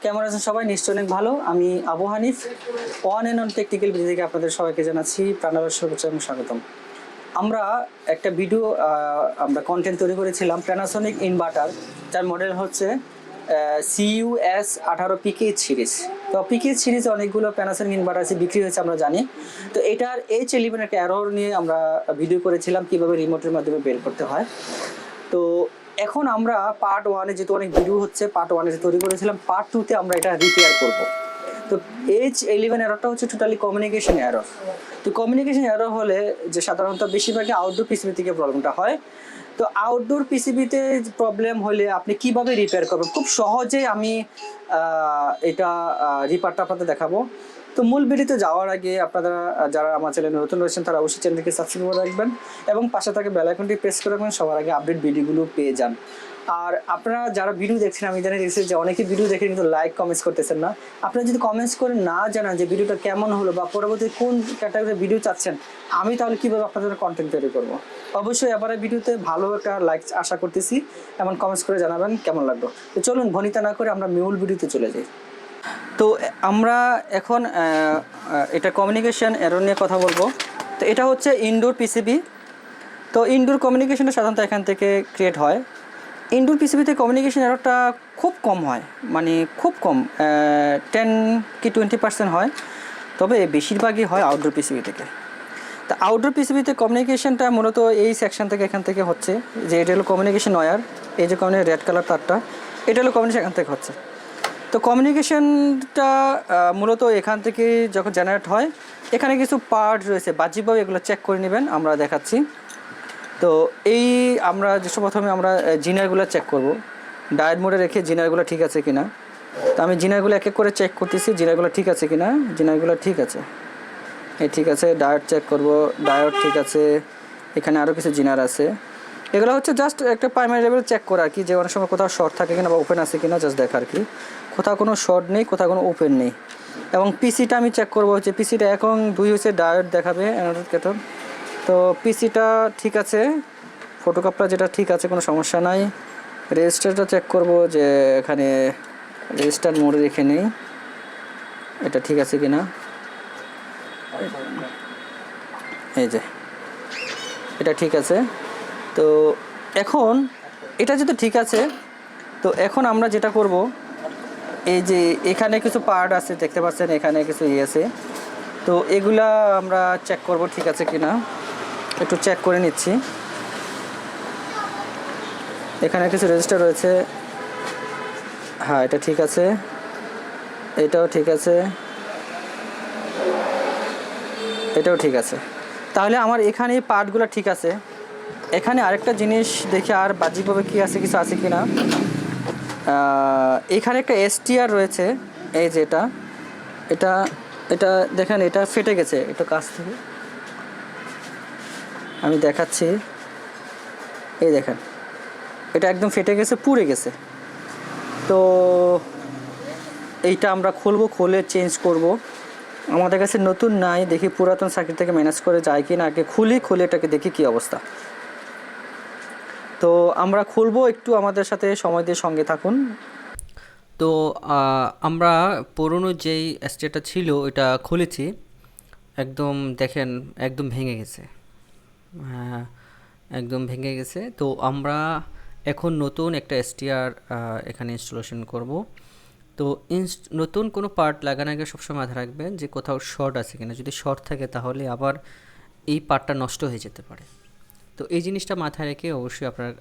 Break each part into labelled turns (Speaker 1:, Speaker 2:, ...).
Speaker 1: কেমন আছেন সবাই? নিশ্চয়ই অনেক ভালো। আমি Abu Hanif, one and on technical video থেকে আপনাদের সবাইকে জানাচ্ছি প্রাণার শুভেচ্ছা এবং স্বাগতম। আমরা একটা ভিডিও আমরা কন্টেন্ট তৈরি করেছিলাম প্যানাসোনিক ইনভার্টার, যার মডেল হচ্ছে CUS18 PK সিরিজ। তো পিকে সিরিজে অনেকগুলো প্যানাসোনিক ইনভার্টার আছে, বিক্রি হয়েছে আমরা জানি। তো এটার H11 একটা এরর নিয়ে আমরা ভিডিও করেছিলাম কীভাবে রিমোটের মাধ্যমে বের করতে হয়। তো এখন আমরা পার্ট ওয়ানে যেহেতু অনেক ভিডিও হচ্ছে, পার্ট ওয়ানে যে তৈরি করেছিলাম, পার্ট টুতে আমরা এটা রিপেয়ার করব। তো H11 এররটা হচ্ছে টোটালি কমিউনিকেশন এরর। তো কমিউনিকেশন এরর হলে যে সাধারণত বেশিরভাগই আউটডোর পিসিবি থেকে প্রবলেমটা হয়। তো আউটডোর পিসিবিতে প্রবলেম হলে আপনি কিভাবে রিপেয়ার করবেন, খুব সহজেই আমি এটা রিপেয়ারটা আপনাদের দেখাবো। তো মূল ভিডিওতে যাওয়ার আগে আপনারা যারা আমার চ্যানেলে নতুন রয়েছেন তারা অবশ্যই চ্যানেলকে সাবস্ক্রাইব করে রাখবেন এবং পাশে থাকা বেল আইকনটি প্রেস করে রাখবেন, সবার আগে আপডেট ভিডিওগুলো পেয়ে যান। আর আপনারা যারা ভিডিও দেখছেন, আমি জানি দেখছি যে অনেকে ভিডিও দেখে কিন্তু লাইক কমেন্টস করতেছেন না। আপনারা যদি কমেন্টস করে না জানান যে ভিডিওটা কেমন হলো বা পরবর্তী কোন ক্যাটাগরির ভিডিও চাচ্ছেন, আমি তাহলে কীভাবে আপনাদের কন্টেন্ট তৈরি করবো। অবশ্যই এবারে ভিডিওতে ভালো একটা লাইক আশা করতেছি এবং কমেন্টস করে জানাবেন কেমন লাগলো। তো চলুন ভনিতা না করে আমরা মূল ভিডিওতে চলে যাই। তো আমরা এখন এটা কমিউনিকেশন এরর নিয়ে কথা বলবো। তো এটা হচ্ছে ইনডোর পিসিবি। তো ইনডোর কমিউনিকেশনটা সাধারণত এখান থেকে ক্রিয়েট হয়। ইনডোর পিসিবিতে কমিউনিকেশন এররটা খুব কম হয়, মানে খুব কম, 10 কি 20% হয়, তবে বেশিরভাগই হয় আউটডোর পিসিবি থেকে। তা আউটডোর পিসিবিতে কমিউনিকেশনটা মূলত এই সেকশন থেকে এখান থেকে হচ্ছে, যে এটা হলো কমিউনিকেশন ওয়্যার, এই যে কমিউনিকেশন রেড কালার তারটা, এটা হলো কমিউনিকেশন এখান থেকে হচ্ছে। তো কমিউনিকেশনটা মূলত এখান থেকে যখন জেনারেট হয়, এখানে কিছু পার্ট রয়েছে, বাহ্যিকভাবে এগুলো চেক করে নেবেন, আমরা দেখাচ্ছি। তো এই আমরা যেসব প্রথমে আমরা জিনারগুলো চেক করব, ডায়োড মোডে রেখে জিনারগুলো ঠিক আছে কিনা। তো আমি জিনারগুলো এক এক করে চেক করতেছি, জিনারগুলো ঠিক আছে কিনা। জিনারগুলো ঠিক আছে, এই ঠিক আছে। ডায়োড চেক করব, ডায়োড ঠিক আছে। এখানে আরও কিছু জিনার আছে, এগুলো হচ্ছে জাস্ট একটা প্রাইমারি লেভেল চেক করা আর কি, যে অনেক সময় কোথাও শর্ট থাকে কিনা বা ওপেন আছে কিনা, জাস্ট দেখা আর কি। কোথাও কোনো শর্ট নেই, কোথাও কোনো ওপেন নেই। এবং পিসিটা আমি চেক করবো, হচ্ছে পিসিটা এখন 2 হচ্ছে, ডায়োড দেখাবে অ্যানোড ক্যাথোড। তো পিসিটা ঠিক আছে, ফটোকাপটা যেটা ঠিক আছে, কোনো সমস্যা নাই। রেজিস্টারটা চেক করব, যে এখানে রেজিস্টার মোডে রেখে নেই, এটা ঠিক আছে কিনা। এই যে এটা ঠিক আছে। তো এখন এটা যেহেতু ঠিক আছে, তো এখন আমরা যেটা করব, এই যে এখানে কিছু পার্ট আছে দেখতে পাচ্ছেন, এখানে কিছু আছে। তো এগুলা আমরা চেক করব ঠিক আছে কিনা, একটু চেক করে নিচ্ছি। এখানে কিছু রেজিস্টার রয়েছে, হ্যাঁ এটা ঠিক আছে, এটাও ঠিক আছে, এটাও ঠিক আছে। তাহলে আমার এখানে এই পার্টগুলো ঠিক আছে। এখানে আরেকটা জিনিস দেখি আর বাহ্যিকভাবে কী আছে, কিছু আছে কি না। এখানে একটা STR রয়েছে, এই যে এটা এটা এটা দেখেন, এটা ফেটে গেছে, এটা কাছ থেকে আমি দেখাচ্ছি। এই দেখেন, এটা একদম ফেটে গেছে, পুড়ে গেছে। তো এইটা আমরা খুলবো, খুলে চেঞ্জ করব। আমাদের কাছে নতুন নাই, দেখি পুরাতন সার্কিট থেকে ম্যানেজ করে যায় কি না। আগে খুলে এটাকে দেখি কি অবস্থা। তো আমরা খুলবো, একটু আমাদের সাথে সময় দিয়ে সঙ্গে থাকুন।
Speaker 2: তো আমরা পুরনো যেই স্টেটটা ছিল এটা খুলেছি, একদম দেখেন একদম ভেঙে গেছে, হ্যাঁ একদম ভেঙে গেছে। তো আমরা এখন নতুন একটা STR এখানে ইনস্টলেশন করব। তো নতুন কোনো পার্ট লাগানোর আগে সবসময় মাথায় রাখবেন যে কোথাও শর্ট আছে কিনা। যদি শর্ট থাকে তাহলে আবার এই পার্টটা নষ্ট হয়ে যেতে পারে। তো এই জিনিসটা মাথায় রেখে অবশ্যই আপনারা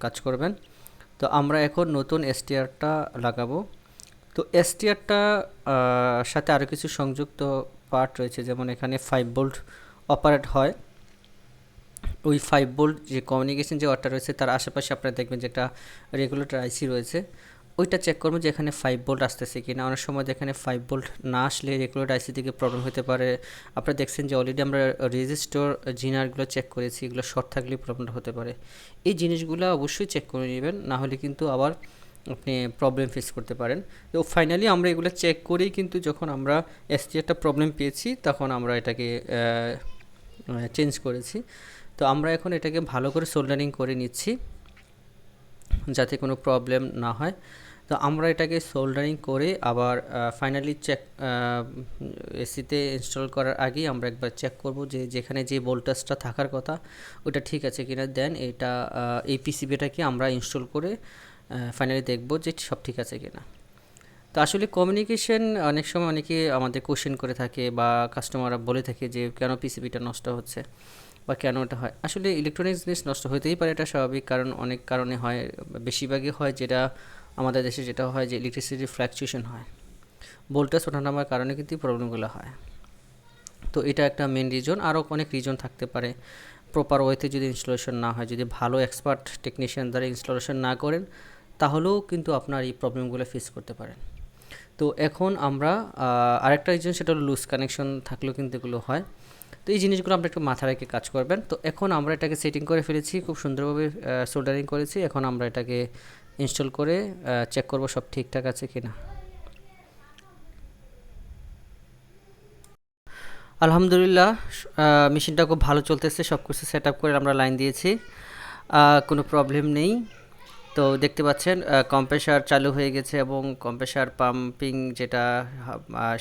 Speaker 2: কাজ করবেন। তো আমরা এখন নতুন STRটা লাগাবো। তো STRটা সাথে আরও কিছু সংযুক্ত পার্ট রয়েছে, যেমন এখানে 5 ভোল্ট অপারেট হয়। ওই 5 ভোল্ট যে কমিউনিকেশন যে ওয়্যারটা রয়েছে তার আশেপাশে আপনারা দেখবেন যে একটা রেগুলেটর আইসি রয়েছে, ওইটা চেক করবো যে এখানে 5 ভোল্ট আসতেছে কিনা। অনেক সময় যেখানে 5 ভোল্ট না আসলে রেগুলেটর আইসি থেকে প্রবলেম হতে পারে। আপনারা দেখছেন যে অলরেডি আমরা রেজিস্টর জিনারগুলো চেক করেছি, এগুলো শর্ট থাকলে প্রবলেমটা হতে পারে। এই জিনিসগুলো অবশ্যই চেক করে নেবেন, না হলে কিন্তু আবার আপনি প্রবলেম ফেস করতে পারেন। তো ফাইনালি আমরা এগুলো চেক করেই কিন্তু যখন আমরা STRটা প্রবলেম পেয়েছি তখন আমরা এটাকে চেঞ্জ করেছি। তো আমরা এখন এটাকে ভালো করে সোল্ডারিং করে নিচ্ছি যাতে কোনো প্রবলেম না হয়। তো আমরা এটাকে সোল্ডারিং করে আবার ফাইনালি চেক এসিতে ইনস্টল করার আগেই আমরা একবার চেক করব যে যেখানে যে ভোল্টেজটা থাকার কথা ওটা ঠিক আছে কিনা। দেন এটা এই পিসিবিটাকে আমরা ইনস্টল করে ফাইনালি দেখব যে সব ঠিক আছে কিনা। তো আসলে কমিউনিকেশন অনেক সময় অনেকে আমাদের কোশ্চেন করে থাকে বা কাস্টমাররা বলে থাকে যে কেন পিসিবিটা নষ্ট হচ্ছে বা কেন এটা হয়। আসলে ইলেকট্রনিক্স জিনিস নষ্ট হতেই পারে, এটা স্বাভাবিক, কারণ অনেক কারণে হয়, বেশিরভাগই হয় যেটা আমাদের দেশে যেটা হয় যে ইলেকট্রিসিটি ফ্ল্যাকচুয়েশন হয়, ভোল্টেজ ওঠানামার কারণে কিন্তু প্রবলেমগুলো হয়। তো এটা একটা মেন রিজন, আরও অনেক রিজন থাকতে পারে। প্রপার ওয়েতে যদি ইনস্টলেশন না হয়, যদি ভালো এক্সপার্ট টেকনিশিয়ান দ্বারা ইনস্টলেশন না করেন, তাহলেও কিন্তু আপনার এই প্রবলেমগুলো ফেস করতে পারেন। তো এখন আমরা আরেকটা রিজন, সেটা হলো লুজ কানেকশন থাকলেও কিন্তু এগুলো হয়। তো এই জিনিসগুলো আমরা একটু মাথায় রেখে কাজ করবেন। তো এখন আমরা এটাকে সেটিং করে ফেলেছি, খুব সুন্দরভাবে সোল্ডারিং করেছি। এখন আমরা এটাকে ইনস্টল করে চেক করব সব ঠিকঠাক আছে কিনা। আলহামদুলিল্লাহ, মেশিনটা খুব ভালো চলতেছে, সব কিছু সেট আপ করে আমরা লাইন দিয়েছি, কোনো প্রবলেম নেই। তো দেখতে পাচ্ছেন কম্প্রেসার চালু হয়ে গেছে এবং কম্প্রেসার পাম্পিং যেটা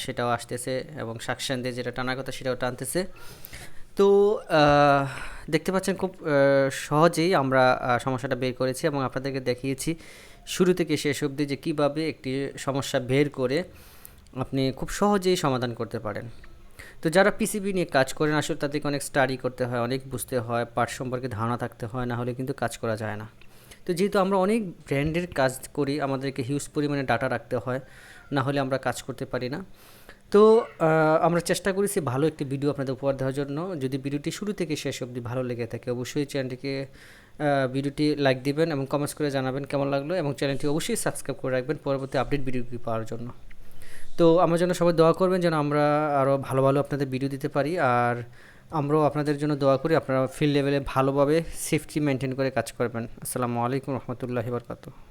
Speaker 2: সেটাও আসতেছে এবং সাকশন দিয়ে যেটা টানার কথা সেটাও টানতেছে। তো দেখতে পাচ্ছেন খুব সহজেই আমরা সমস্যাটা বের করেছি এবং আপনাদেরকে দেখিয়েছি শুরু থেকে শেষ অবধি যে কীভাবে একটি সমস্যা বের করে আপনি খুব সহজেই সমাধান করতে পারেন। তো যারা পিসিবি নিয়ে কাজ করেন আসলে তাদেরকে অনেক স্টাডি করতে হয়, অনেক বুঝতে হয়, পার্ট সম্পর্কে ধারণা থাকতে হয়, না হলে কিন্তু কাজ করা যায় না। তো যেহেতু আমরা অনেক ব্র্যান্ডের কাজ করি, আমাদেরকে হিউজ পরিমাণে ডাটা রাখতে হয়, না হলে আমরা কাজ করতে পারি না। তো আমরা চেষ্টা করেছি ভালো একটি ভিডিও আপনাদের উপহার দেওয়ার জন্য। যদি ভিডিওটি শুরু থেকে শেষ অবধি ভালো লেগে থাকে, অবশ্যই চ্যানেলটিকে ভিডিওটি লাইক দিবেন এবং কমেন্টস করে জানাবেন কেমন লাগলো, এবং চ্যানেলটি অবশ্যই সাবস্ক্রাইব করে রাখবেন পরবর্তী আপডেট ভিডিওটি পাওয়ার জন্য। তো আমার জন্য সবাই দোয়া করবেন যেন আমরা আরও ভালো ভালো আপনাদের ভিডিও দিতে পারি, আর আমরাও আপনাদের জন্য দোয়া করি আপনারা ফিল্ড লেভেলে ভালোভাবে সেফটি মেনটেন করে কাজ করবেন। আসসালামু আলাইকুম রহমতুল্লাহি বারকাতুহু।